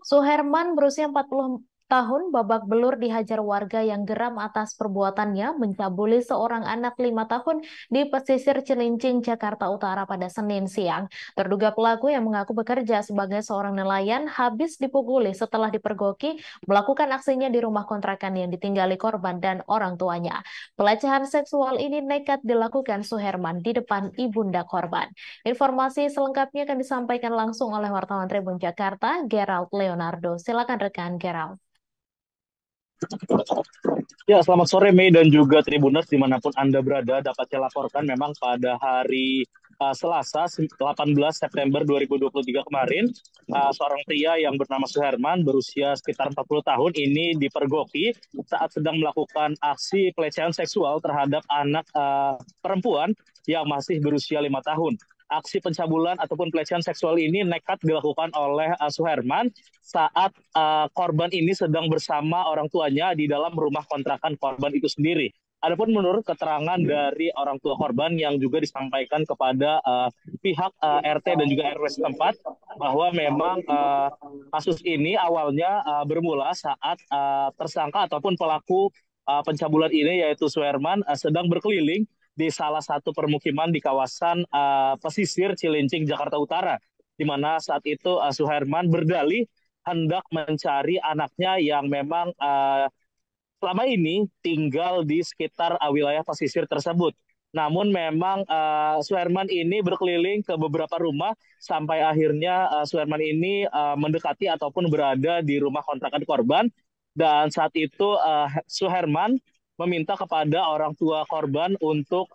Suherman berusia 40 tahun babak belur dihajar warga yang geram atas perbuatannya mencabuli seorang anak 5 tahun di pesisir Cilincing, Jakarta Utara pada Senin siang. Terduga pelaku yang mengaku bekerja sebagai seorang nelayan habis dipukuli setelah dipergoki melakukan aksinya di rumah kontrakan yang ditinggali korban dan orang tuanya. Pelecehan seksual ini nekat dilakukan Suherman di depan ibunda korban. Informasi selengkapnya akan disampaikan langsung oleh wartawan Tribun Jakarta, Gerald Leonardo. Silakan rekan Gerald. Ya, selamat sore Mei dan juga Tribuners dimanapun Anda berada. Dapat saya laporkan memang pada hari Selasa 18 September 2023 kemarin, seorang pria yang bernama Suherman berusia sekitar 40 tahun ini dipergoki saat sedang melakukan aksi pelecehan seksual terhadap anak perempuan yang masih berusia 5 tahun. Aksi pencabulan ataupun pelecehan seksual ini nekat dilakukan oleh Suherman saat korban ini sedang bersama orang tuanya di dalam rumah kontrakan korban itu sendiri. Adapun menurut keterangan dari orang tua korban yang juga disampaikan kepada pihak RT dan juga RW setempat bahwa memang kasus ini awalnya bermula saat tersangka ataupun pelaku pencabulan ini yaitu Suherman sedang berkeliling di salah satu permukiman di kawasan pesisir Cilincing, Jakarta Utara, di mana saat itu Suherman berdalih hendak mencari anaknya yang memang selama ini tinggal di sekitar wilayah pesisir tersebut. Namun memang Suherman ini berkeliling ke beberapa rumah sampai akhirnya Suherman ini mendekati ataupun berada di rumah kontrakan korban. Dan saat itu Suherman meminta kepada orang tua korban untuk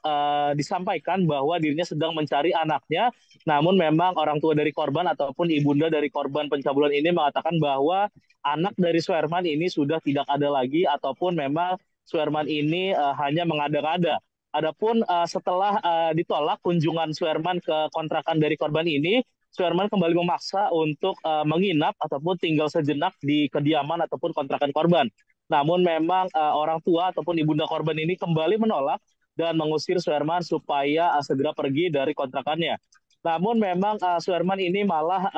disampaikan bahwa dirinya sedang mencari anaknya. Namun memang orang tua dari korban ataupun ibunda dari korban pencabulan ini mengatakan bahwa anak dari Suherman ini sudah tidak ada lagi ataupun memang Suherman ini hanya mengada-ngada. Adapun setelah ditolak kunjungan Suherman ke kontrakan dari korban ini, Suherman kembali memaksa untuk menginap ataupun tinggal sejenak di kediaman ataupun kontrakan korban. Namun memang orang tua ataupun ibunda korban ini kembali menolak dan mengusir Suherman supaya segera pergi dari kontrakannya. Namun memang Suherman ini malah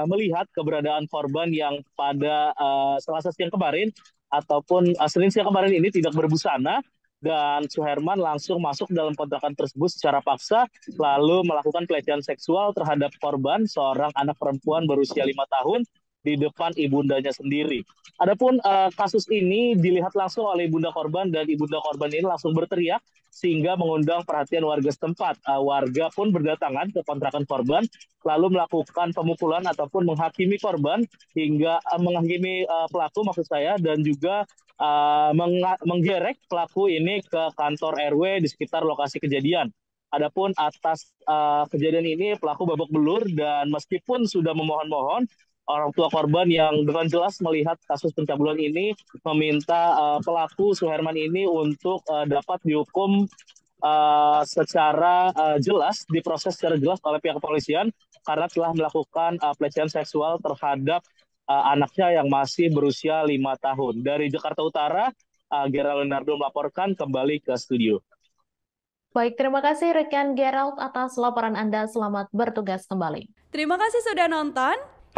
melihat keberadaan korban yang pada Selasa siang kemarin ataupun Senin siang kemarin ini tidak berbusana, dan Suherman langsung masuk dalam kontrakan tersebut secara paksa lalu melakukan pelecehan seksual terhadap korban, seorang anak perempuan berusia 5 tahun, di depan ibundanya sendiri. Adapun kasus ini dilihat langsung oleh ibunda korban dan ibunda korban ini langsung berteriak sehingga mengundang perhatian warga setempat. Warga pun berdatangan ke kontrakan korban lalu melakukan pemukulan ataupun menghakimi korban hingga menghakimi pelaku maksud saya, dan juga menggerek pelaku ini ke kantor RW di sekitar lokasi kejadian. Adapun atas kejadian ini pelaku babak belur dan meskipun sudah memohon-mohon, orang tua korban yang dengan jelas melihat kasus pencabulan ini meminta pelaku Suherman ini untuk dapat dihukum secara jelas, diproses secara jelas oleh pihak kepolisian karena telah melakukan pelecehan seksual terhadap anaknya yang masih berusia 5 tahun. Dari Jakarta Utara, Gerald Leonardo melaporkan kembali ke studio. Baik, terima kasih rekan Gerald atas laporan Anda. Selamat bertugas kembali. Terima kasih sudah nonton.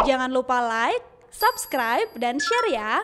Jangan lupa like, subscribe, dan share ya.